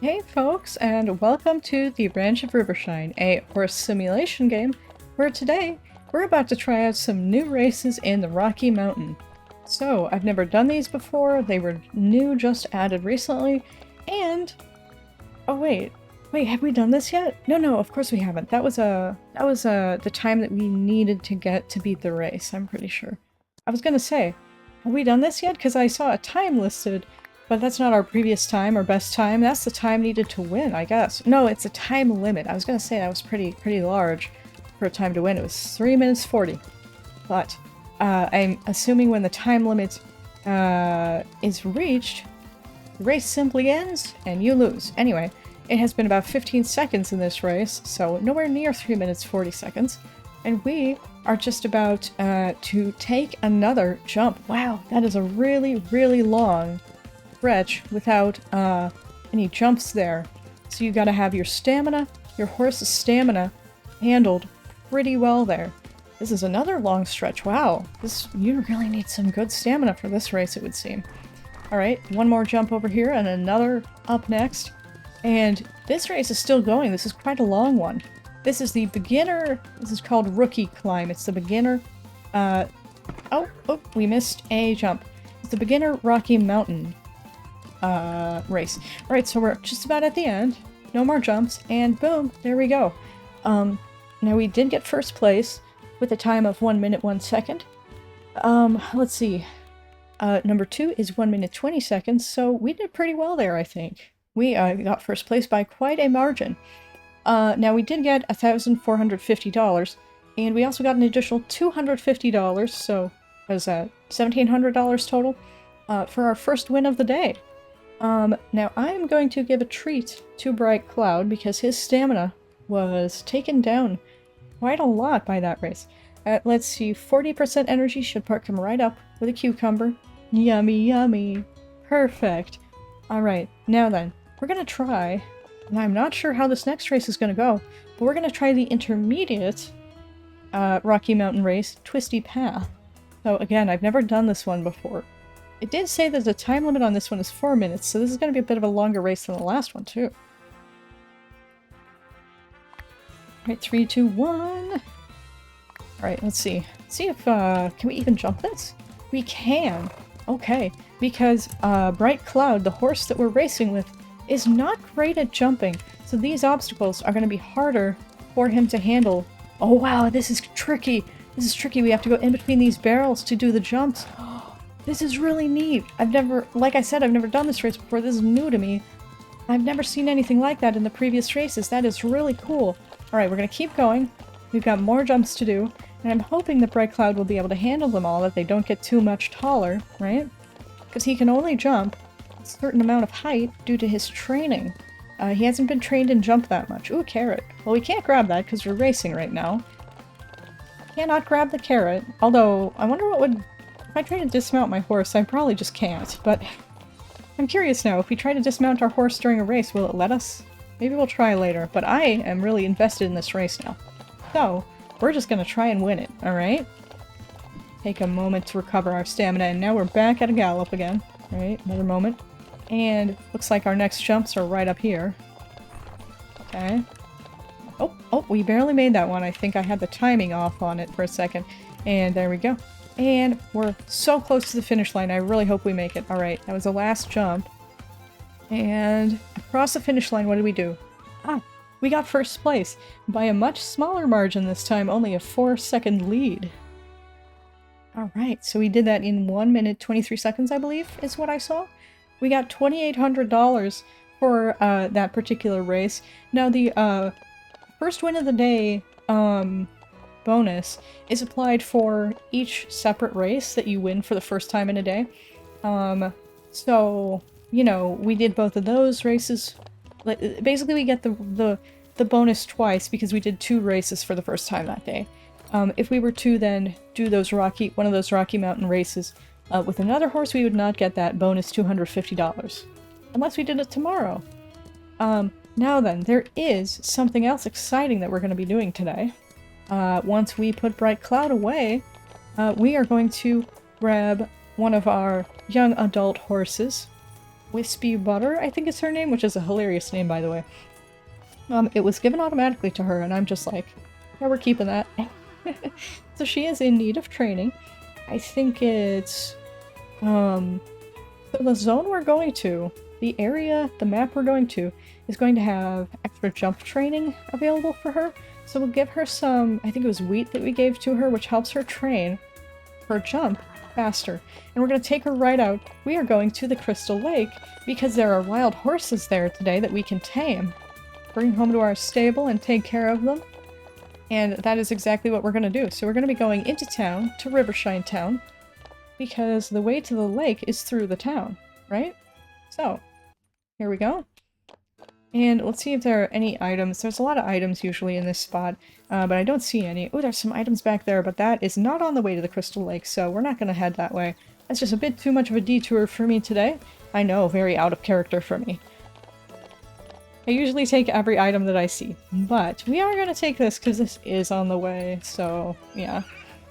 Hey folks, and welcome to the Ranch of Rivershine, a horse simulation game where today we're about to try out some new races in the Rocky Mountain. So, I've never done these before, they were new, just added recently, and... Oh wait, have we done this yet? No, of course we haven't. That was the time that we needed to get to beat the race, I'm pretty sure. I was gonna say, have we done this yet? Because I saw a time listed, but that's not our previous time, our best time. That's the time needed to win, I guess. No, it's a time limit. I was gonna say that was pretty large for a time to win. It was 3 minutes 40. But I'm assuming when the time limit is reached, the race simply ends and you lose. Anyway, it has been about 15 seconds in this race, so nowhere near 3 minutes 40 seconds. And we are just about to take another jump. Wow, that is a really long stretch without any jumps there. So you gotta have your stamina, your horse's stamina, handled pretty well there. This is another long stretch. Wow, you really need some good stamina for this race, it would seem. Alright, one more jump over here and another up next. And this race is still going. This is quite a long one. This is the beginner, this is called Rookie Climb. It's the beginner, oh, we missed a jump. It's the beginner Rocky Mountain race. Alright, so we're just about at the end. No more jumps, and boom, there we go. Now we did get first place with a time of 1 minute 1 second. Let's see. Number 2 is 1 minute 20 seconds, so we did pretty well there, I think. We got first place by quite a margin. Now we did get $1,450, and we also got an additional $250, so what is that, $1,700 total, for our first win of the day. Now I am going to give a treat to Bright Cloud because his stamina was taken down quite a lot by that race. Let's see, 40% energy should come right up with a cucumber. Yummy. Perfect. Alright, now then, we're gonna try, and I'm not sure how this next race is gonna go, but we're gonna try the intermediate Rocky Mountain race, Twisty Path. So again, I've never done this one before. It did say that the time limit on this one is 4 minutes, so this is going to be a bit of a longer race than the last one, too. Alright, 3, 2, 1. Alright, let's see. See if, can we even jump this? We can. Okay, because, Bright Cloud, the horse that we're racing with, is not great at jumping, so these obstacles are going to be harder for him to handle. Oh wow, this is tricky! This is tricky, we have to go in between these barrels to do the jumps. This is really neat. Like I said, I've never done this race before. This is new to me. I've never seen anything like that in the previous races. That is really cool. Alright, we're gonna keep going. We've got more jumps to do, and I'm hoping that Bright Cloud will be able to handle them all, that they don't get too much taller, right? Because he can only jump a certain amount of height due to his training. He hasn't been trained in jump that much. Ooh, carrot. Well, we can't grab that because we're racing right now. Cannot grab the carrot, although I wonder what would... If I try to dismount my horse, I probably just can't, but I'm curious now, if we try to dismount our horse during a race, will it let us? Maybe we'll try later, but I am really invested in this race now. So, we're just gonna try and win it, alright? Take a moment to recover our stamina, and now we're back at a gallop again. Alright, another moment. And looks like our next jumps are right up here. Okay. Oh, we barely made that one. I think I had the timing off on it for a second. And there we go. And we're so close to the finish line. I really hope we make it. Alright, that was the last jump. And across the finish line, what did we do? We got first place by a much smaller margin this time, only a 4-second lead. Alright, so we did that in 1 minute 23 seconds, I believe, is what I saw. We got $2,800 for that particular race. Now the first win of the day, bonus is applied for each separate race that you win for the first time in a day. So, you know, we did both of those races. Basically, we get the bonus twice because we did 2 races for the first time that day. If we were to then do one of those Rocky Mountain races with another horse, we would not get that bonus $250. Unless we did it tomorrow. Now then, there is something else exciting that we're going to be doing today. Once we put Bright Cloud away, we are going to grab one of our young adult horses Wispy Butter, I think is her name, which is a hilarious name, by the way. It was given automatically to her, and I'm just like, yeah, we're keeping that. So she is in need of training. I think it's, so the zone we're going to, the area, the map we're going to, is going to have extra jump training available for her. So we'll give her some, I think it was wheat that we gave to her, which helps her train her jump faster. And we're going to take her right out. We are going to the Crystal Lake because there are wild horses there today that we can tame. Bring home to our stable and take care of them. And that is exactly what we're going to do. So we're going to be going into town, to Rivershine Town, because the way to the lake is through the town, right? So, here we go. And let's see if there are any items. There's a lot of items usually in this spot, but I don't see any. Oh, there's some items back there, but that is not on the way to the Crystal Lake, so we're not going to head that way. That's just a bit too much of a detour for me today. I know, very out of character for me. I usually take every item that I see, but we are going to take this because this is on the way, so yeah.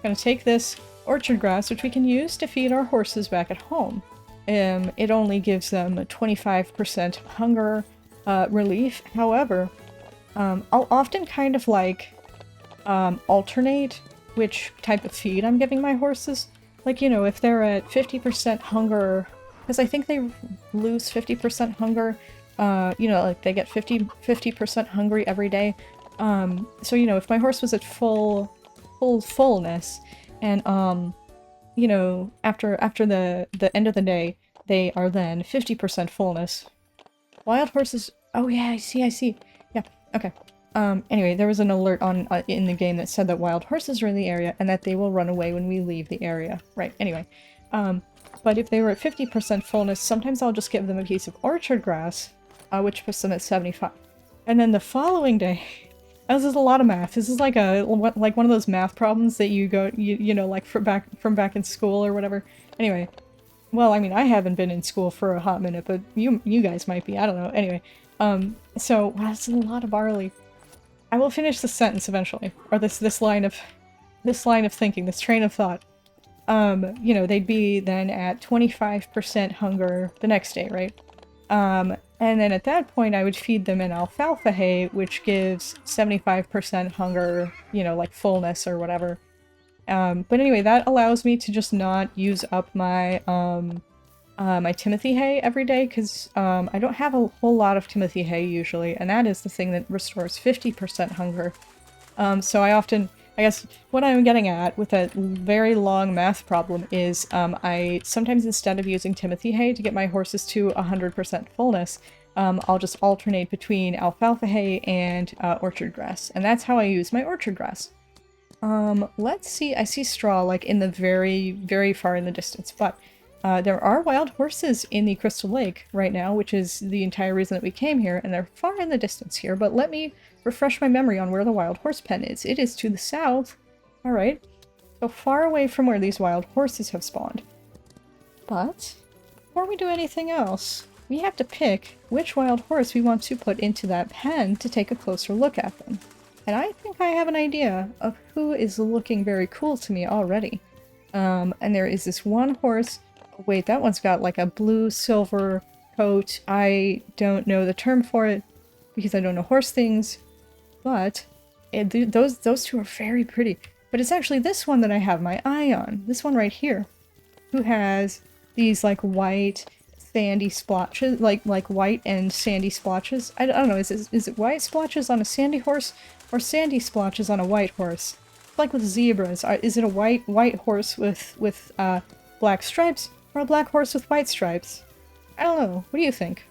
Going to take this orchard grass, which we can use to feed our horses back at home. It only gives them 25% hunger relief. However, I'll often kind of like alternate which type of feed I'm giving my horses. Like, you know, if they're at 50% hunger, because I think they lose 50% hunger, you know, like they get 50% hungry every day. So, you know, if my horse was at fullness, and, you know, after the end of the day, they are then 50% fullness. Wild horses... Oh yeah, I see. Yeah, okay. Anyway, there was an alert on in the game that said that wild horses are in the area and that they will run away when we leave the area. Right, anyway. But if they were at 50% fullness, sometimes I'll just give them a piece of orchard grass, which puts them at 75. And then the following day... This is a lot of math. This is like one of those math problems that you go, you know, like from back in school or whatever. Anyway. Well, I mean, I haven't been in school for a hot minute, but you guys might be. I don't know. Anyway, so wow, that's a lot of barley. I will finish this sentence eventually, or this line of thinking, this train of thought. You know, they'd be then at 25% hunger the next day, right? And then at that point, I would feed them an alfalfa hay, which gives 75% hunger, you know, like fullness or whatever. But anyway, that allows me to just not use up my, my Timothy hay every day, because, I don't have a whole lot of Timothy hay usually, and that is the thing that restores 50% hunger. So I often, I guess, what I'm getting at with that very long math problem is, I sometimes instead of using Timothy hay to get my horses to 100% fullness, I'll just alternate between alfalfa hay and, orchard grass, and that's how I use my orchard grass. Let's see, I see straw, like, in the very, very far in the distance, but, there are wild horses in the Crystal Lake right now, which is the entire reason that we came here, and they're far in the distance here, but let me refresh my memory on where the wild horse pen is. It is to the south. Alright. So far away from where these wild horses have spawned. But, before we do anything else, we have to pick which wild horse we want to put into that pen to take a closer look at them. And I think I have an idea of who is looking very cool to me already. And there is this one horse... Wait, that one's got like a blue-silver coat. I don't know the term for it because I don't know horse things, but those two are very pretty. But it's actually this one that I have my eye on. This one right here, who has these like white sandy splotches, like white and sandy splotches. I don't know, is it white splotches on a sandy horse or sandy splotches on a white horse? Like with zebras, is it a white horse with black stripes or a black horse with white stripes? I don't know. What do you think?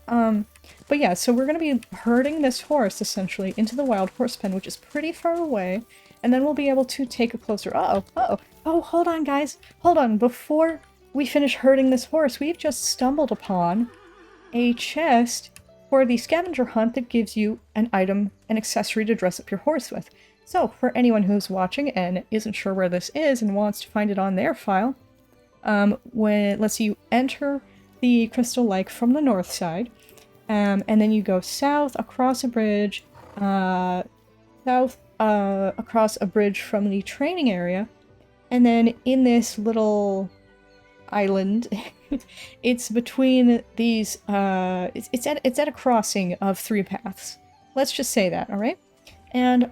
But yeah, so we're going to be herding this horse, essentially, into the wild horse pen, which is pretty far away, and then we'll be able to take a closer... Oh, hold on, guys. Hold on. Before we finish herding this horse, we've just stumbled upon a chest for the scavenger hunt that gives you an item, an accessory to dress up your horse with. So, for anyone who's watching and isn't sure where this is and wants to find it on their file, let's see, you enter the Crystal Lake from the north side, and then you go south across a bridge, across a bridge from the training area, and then in this little, island. It's between these, it's at a crossing of three paths. Let's just say that, alright? And,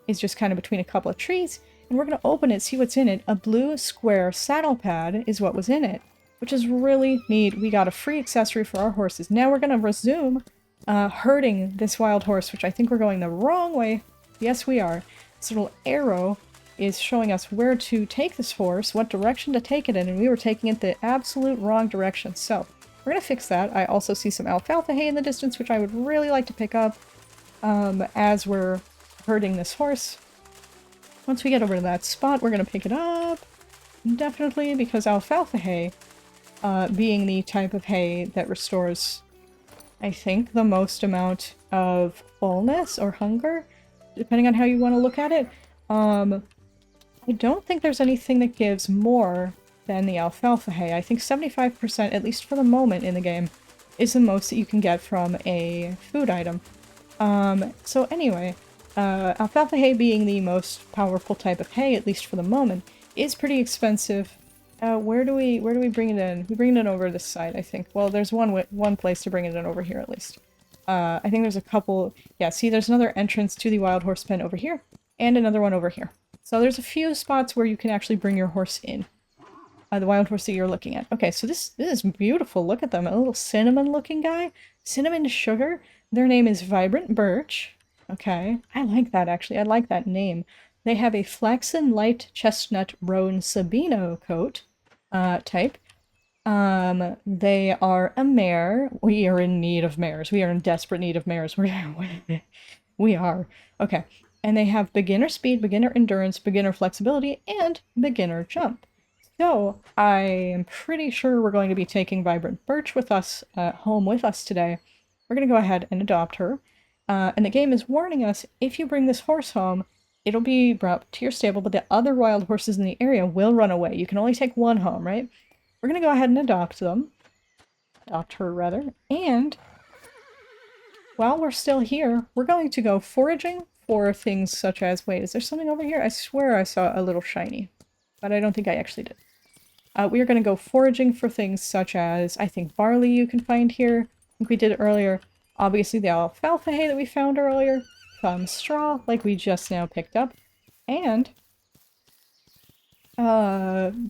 it's just kind of between a couple of trees, and we're gonna open it, see what's in it. A blue square saddle pad is what was in it, which is really neat. We got a free accessory for our horses. Now we're gonna resume, herding this wild horse, which I think we're going the wrong way. Yes, we are. This little arrow is showing us where to take this horse, what direction to take it in, and we were taking it the absolute wrong direction. So, we're gonna fix that. I also see some alfalfa hay in the distance, which I would really like to pick up, as we're herding this horse. Once we get over to that spot, we're gonna pick it up. Definitely, because alfalfa hay, being the type of hay that restores, I think, the most amount of fullness or hunger, depending on how you want to look at it. I don't think there's anything that gives more than the alfalfa hay. I think 75%, at least for the moment in the game, is the most that you can get from a food item. So anyway, alfalfa hay being the most powerful type of hay, at least for the moment, is pretty expensive. Where do we bring it in? We bring it in over this side, I think. Well, there's one place to bring it in over here, at least. I think there's a couple... Yeah, see, there's another entrance to the wild horse pen over here, and another one over here. So there's a few spots where you can actually bring your horse in. The wild horse that you're looking at. Okay, so this is beautiful. Look at them. A little cinnamon-looking guy. Cinnamon sugar. Their name is Vibrant Birch. Okay, I like that, actually. I like that name. They have a flaxen light chestnut roan Sabino coat type. They are a mare. We are in need of mares. We are in desperate need of mares. We are. Okay. And they have beginner speed, beginner endurance, beginner flexibility, and beginner jump. So, I am pretty sure we're going to be taking Vibrant Birch with us, home with us today. We're going to go ahead and adopt her. And the game is warning us, if you bring this horse home, it'll be brought to your stable, but the other wild horses in the area will run away. You can only take one home, right? We're going to go ahead and adopt them. Adopt her, rather. And while we're still here, we're going to go foraging for things such as... Wait, is there something over here? I swear I saw a little shiny, but I don't think I actually did. We are going to go foraging for things such as, I think, barley you can find here. I think we did it earlier. Obviously, the alfalfa hay that we found earlier. Some straw, like we just now picked up. And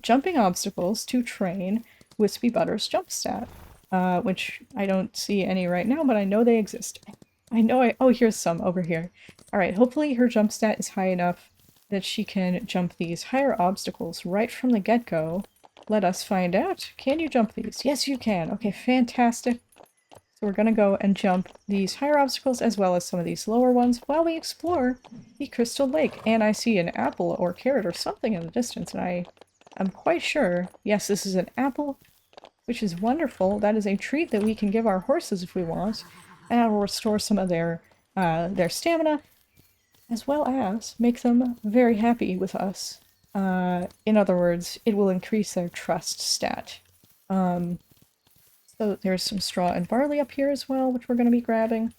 jumping obstacles to train Wispy Butter's jump stat. Which I don't see any right now, but I know they exist. Oh, here's some over here. Alright, hopefully her jump stat is high enough that she can jump these higher obstacles right from the get-go. Let us find out. Can you jump these? Yes, you can. Okay, fantastic. So we're gonna go and jump these higher obstacles as well as some of these lower ones while we explore the Crystal Lake. And I see an apple or carrot or something in the distance, and I'm quite sure, yes, this is an apple, which is wonderful. That is a treat that we can give our horses if we want, and it will restore some of their stamina, as well as make them very happy with us. In other words, it will increase their trust stat. So there's some straw and barley up here as well, which we're going to be grabbing.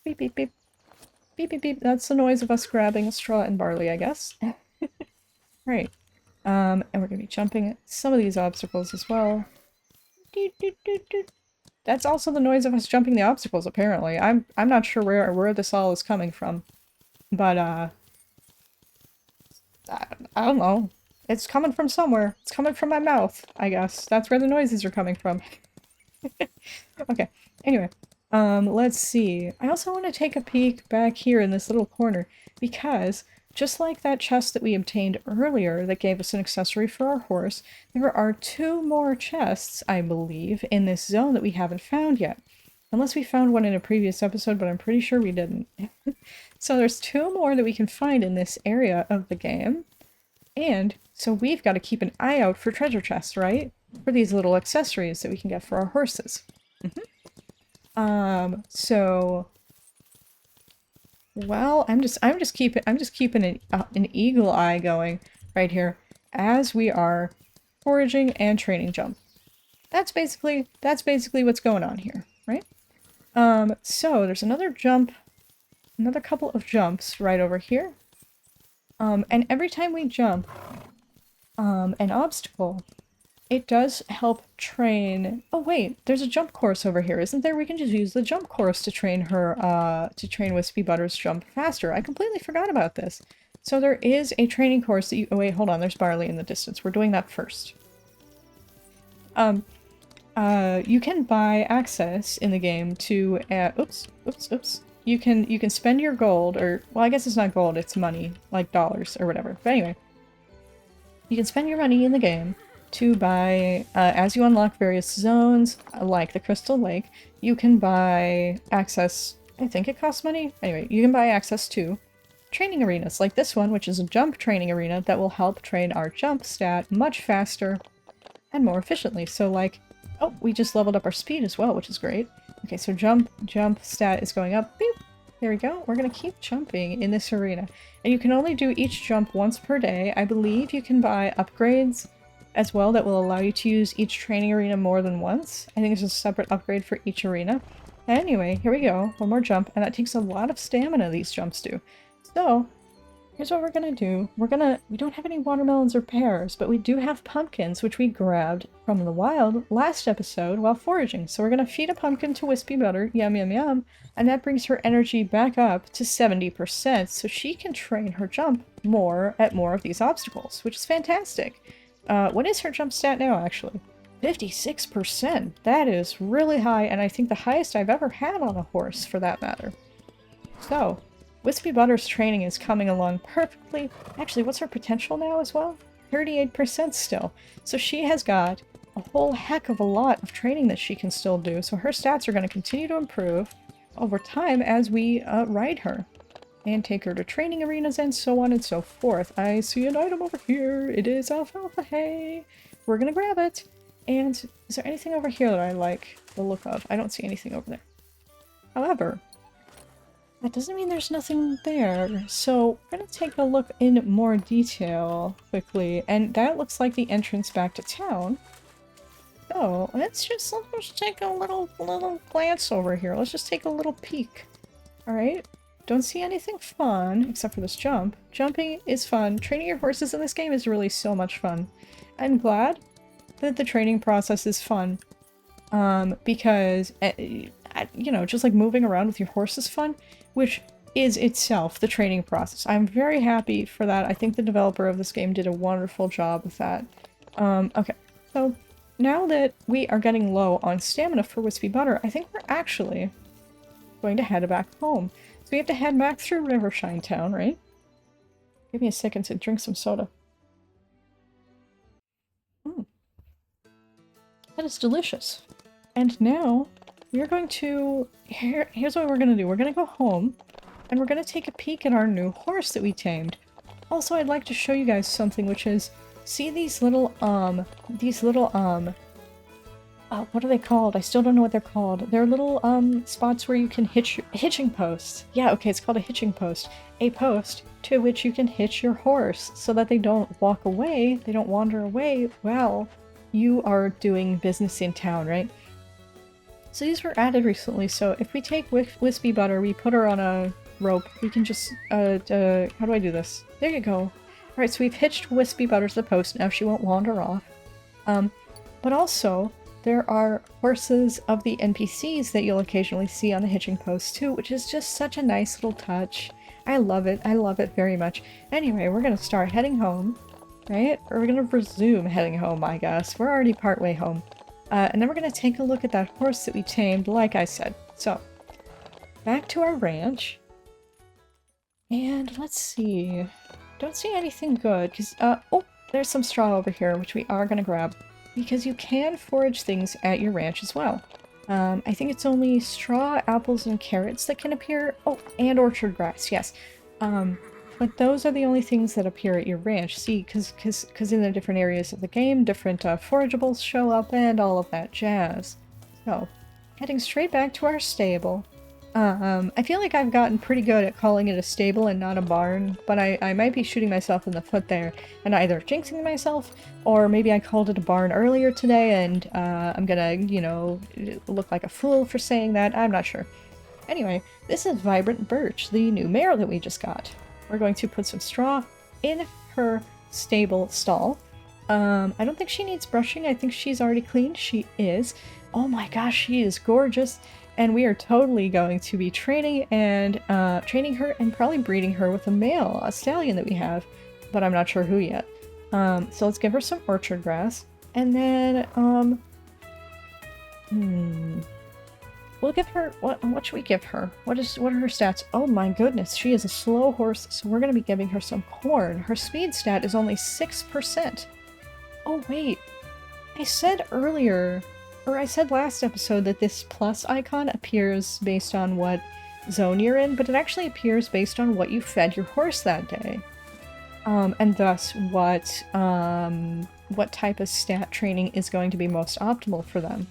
Beep, beep, beep. Beep, beep, beep. That's the noise of us grabbing straw and barley, I guess. Right. And we're going to be jumping some of these obstacles as well. That's also the noise of us jumping the obstacles, apparently. I'm not sure where this all is coming from. But, I don't know. It's coming from somewhere. It's coming from my mouth, I guess. That's where the noises are coming from. Okay, anyway. Let's see. I also want to take a peek back here in this little corner, because just like that chest that we obtained earlier that gave us an accessory for our horse, there are 2 more chests, I believe, in this zone that we haven't found yet. Unless we found one in a previous episode, but I'm pretty sure we didn't. So there's 2 more that we can find in this area of the game. And so we've got to keep an eye out for treasure chests, right? For these little accessories that we can get for our horses. So... Well, I'm just keeping an eagle eye going right here as we are foraging and training jump. That's basically what's going on here, right? So there's another couple of jumps right over here. And every time we jump an obstacle, it does help train... Oh wait, there's a jump course over here, isn't there? We can just use the jump course to train her, to train Wispy Butter's jump faster. I completely forgot about this. So there is a training course that you... Oh wait, hold on, there's Barley in the distance. We're doing that first. You can buy access in the game to, oops. You can spend your gold, or, well, I guess it's not gold, it's money, like dollars or whatever. But anyway, you can spend your money in the game to buy, as you unlock various zones, like the Crystal Lake, you can buy access, I think it costs money? Anyway, you can buy access to training arenas, like this one, which is a jump training arena that will help train our jump stat much faster and more efficiently. So like, oh, we just leveled up our speed as well, which is great. Okay, so jump stat is going up. Beep! There we go. We're gonna keep jumping in this arena. And you can only do each jump once per day. I believe you can buy upgrades as well that will allow you to use each training arena more than once. I think there's a separate upgrade for each arena. Anyway, here we go. One more jump, and that takes a lot of stamina, these jumps do. So, here's what we're gonna do. We don't have any watermelons or pears, but we do have pumpkins, which we grabbed from the wild last episode while foraging. So we're gonna feed a pumpkin to Wispy Butter, yum yum yum, and that brings her energy back up to 70%, so she can train her jump more at more of these obstacles, which is fantastic. What is her jump stat now, actually? 56%! That is really high, and I think the highest I've ever had on a horse, for that matter. So, Wispy Butter's training is coming along perfectly. Actually, what's her potential now as well? 38% still. So she has got a whole heck of a lot of training that she can still do. So her stats are going to continue to improve over time as we ride her. And take her to training arenas and so on and so forth. I see an item over here. It is alfalfa hay. We're going to grab it. And is there anything over here that I like the look of? I don't see anything over there. However, that doesn't mean there's nothing there, so we're gonna take a look in more detail quickly, and that looks like the entrance back to town. So let's just take a little glance over here. Let's just take a little peek. Alright? Don't see anything fun, except for this jump. Jumping is fun. Training your horses in this game is really so much fun. I'm glad that the training process is fun, because, you know, just like moving around with your horse is fun, which is itself the training process. I'm very happy for that. I think the developer of this game did a wonderful job with that. Okay, so now that we are getting low on stamina for Wispy Butter, I think we're actually going to head back home. So we have to head back through Rivershine Town, right? Give me a second to drink some soda. That is delicious. And now we're going to... Here's what we're going to do. We're going to go home, and we're going to take a peek at our new horse that we tamed. Also, I'd like to show you guys something, which is... See these little, what are they called? I still don't know what they're called. They're little, spots where you can hitch... Hitching posts. Yeah, okay, it's called a hitching post. A post to which you can hitch your horse, so that they don't walk away, they don't wander away while you are doing business in town, right? So these were added recently, so if we take Wispy Butter, we put her on a rope, we can just, how do I do this? There you go. Alright, so we've hitched Wispy Butter to the post, now she won't wander off. But also, there are horses of the NPCs that you'll occasionally see on the hitching post too, which is just such a nice little touch. I love it very much. Anyway, we're gonna start heading home, right? Or we're gonna resume heading home, I guess. We're already partway home. And then we're gonna take a look at that horse that we tamed, like I said. So, back to our ranch. And let's see. Don't see anything good, because, oh, there's some straw over here, which we are gonna grab. Because you can forage things at your ranch as well. I think it's only straw, apples, and carrots that can appear. Oh, and orchard grass, yes. But those are the only things that appear at your ranch. See, because in the different areas of the game, different forageables show up and all of that jazz. So, heading straight back to our stable. I feel like I've gotten pretty good at calling it a stable and not a barn, but I might be shooting myself in the foot there and either jinxing myself, or maybe I called it a barn earlier today and I'm gonna, you know, look like a fool for saying that. I'm not sure. Anyway, this is Vibrant Birch, the new mare that we just got. We're going to put some straw in her stable stall, I don't think she needs brushing. I think she's already cleaned. She is. Oh my gosh, she is gorgeous. And we are totally going to be training her and probably breeding her with a stallion that we have, but I'm not sure who yet. So let's give her some orchard grass. And then, we'll give her, what should we give her? What are her stats? Oh my goodness, she is a slow horse, so we're going to be giving her some corn. Her speed stat is only 6%. Oh wait, I said earlier, or I said last episode that this plus icon appears based on what zone you're in, but it actually appears based on what you fed your horse that day. And thus what type of stat training is going to be most optimal for them.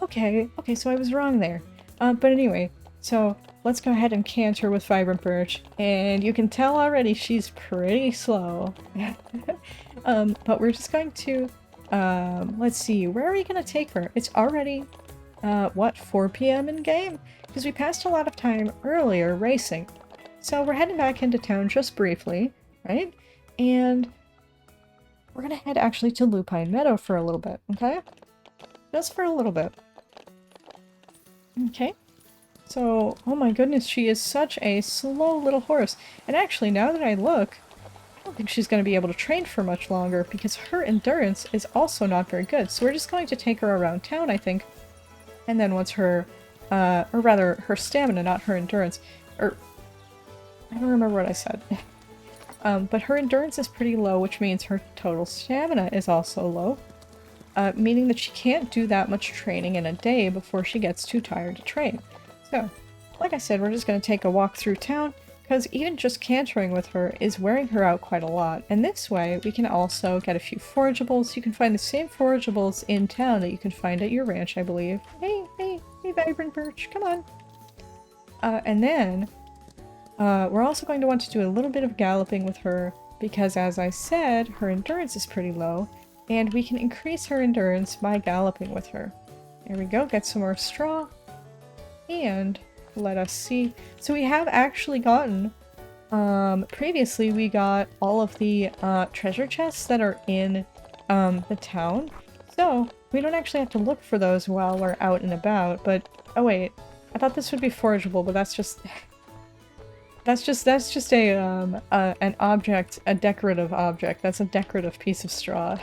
Okay, so I was wrong there. But anyway, so let's go ahead and canter with Vibrant Birch, and you can tell already she's pretty slow. But we're just going to, let's see, where are we going to take her? It's already, 4 p.m. in game? Because we passed a lot of time earlier racing. So we're heading back into town just briefly, right? And we're going to head actually to Lupine Meadow for a little bit, okay? Just for a little bit. Okay. So, oh my goodness, she is such a slow little horse. And actually, now that I look, I don't think she's going to be able to train for much longer because her endurance is also not very good. So we're just going to take her around town, I think. And then once her, or rather, her stamina, not her endurance, or I don't remember what I said. But her endurance is pretty low, which means her total stamina is also low. Meaning that she can't do that much training in a day before she gets too tired to train. So, like I said, we're just going to take a walk through town, because even just cantering with her is wearing her out quite a lot. And this way, we can also get a few forageables. You can find the same forageables in town that you can find at your ranch, I believe. Hey, Vibrant Birch, come on! And then, we're also going to want to do a little bit of galloping with her, because as I said, her endurance is pretty low, and we can increase her endurance by galloping with her. There we go, get some more straw, and let us see. So we have actually gotten, previously we got all of the treasure chests that are in the town, so we don't actually have to look for those while we're out and about, but, oh wait, I thought this would be forageable, but that's just... That's just an object, a decorative object. That's a decorative piece of straw.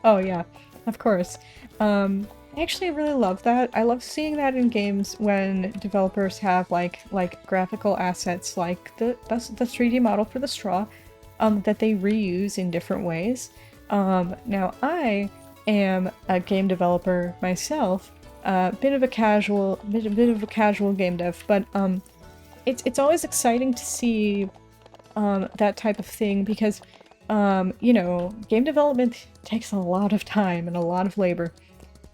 Oh yeah, of course. I actually really love that. I love seeing that in games when developers have like graphical assets like the 3D model for the straw that they reuse in different ways. Now I am a game developer myself, bit of a casual game dev, but it's always exciting to see that type of thing because, you know, game development takes a lot of time and a lot of labor.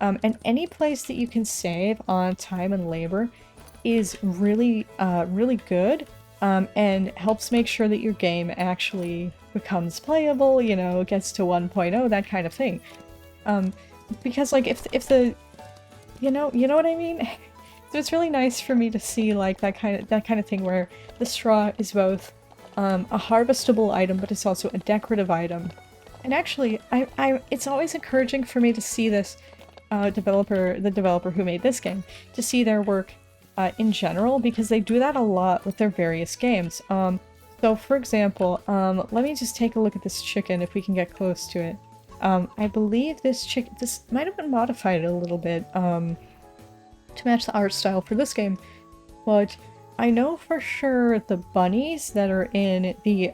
And any place that you can save on time and labor is really, really good, and helps make sure that your game actually becomes playable, you know, gets to 1.0, that kind of thing. Because, like, if the... you know what I mean? So it's really nice for me to see like that kind of thing where the straw is both a harvestable item, but it's also a decorative item. And actually, it's always encouraging for me to see this the developer who made this game, to see their work in general, because they do that a lot with their various games. So for example, let me just take a look at this chicken if we can get close to it. I believe this might have been modified a little bit, to match the art style for this game, but I know for sure the bunnies that are in the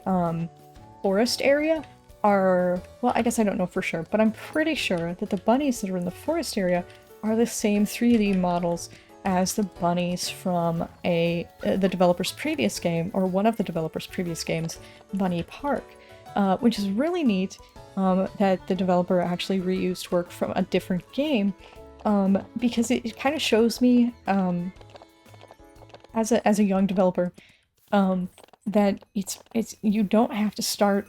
forest area are, well, I guess I don't know for sure, but I'm pretty sure that the bunnies that are in the forest area are the same 3D models as the bunnies from the developer's previous game, or one of the developer's previous games, Bunny Park, which is really neat, that the developer actually reused work from a different game. Because it kind of shows me, as a young developer, that you don't have to start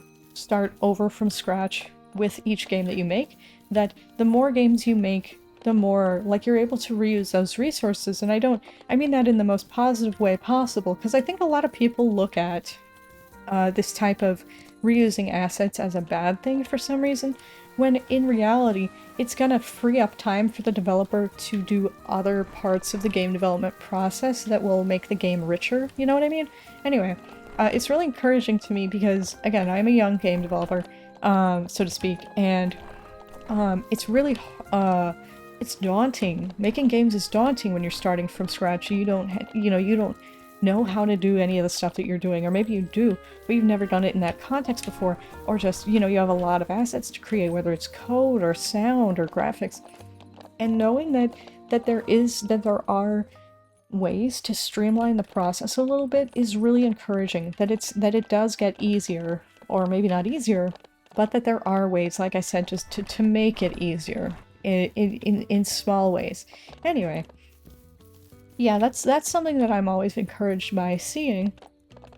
over from scratch with each game that you make. That the more games you make, the more like you're able to reuse those resources. And I mean that in the most positive way possible, because I think a lot of people look at this type of reusing assets as a bad thing for some reason, when in reality, it's gonna free up time for the developer to do other parts of the game development process that will make the game richer, you know what I mean? Anyway, it's really encouraging to me because, again, I'm a young game developer, so to speak, and it's really, it's daunting. Making games is daunting when you're starting from scratch. You don't know how to do any of the stuff that you're doing, or maybe you do, but you've never done it in that context before, or just, you have a lot of assets to create, whether it's code or sound or graphics. And knowing that there are ways to streamline the process a little bit is really encouraging, that it does get easier, or maybe not easier, but that there are ways, like I said, just to make it easier in small ways. Anyway, yeah, that's something that I'm always encouraged by seeing.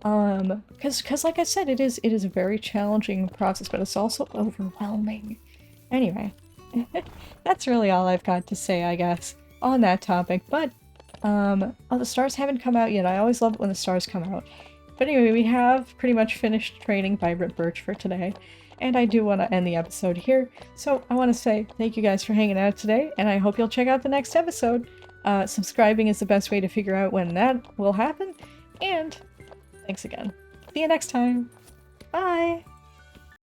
Because like I said, it is a very challenging process, but it's also overwhelming. Anyway, that's really all I've got to say, I guess, on that topic. But oh, the stars haven't come out yet. I always love it when the stars come out. But anyway, we have pretty much finished training Vibrant Birch for today, and I do want to end the episode here. So I want to say thank you guys for hanging out today, and I hope you'll check out the next episode. Subscribing is the best way to figure out when that will happen, and thanks again. See you next time. Bye!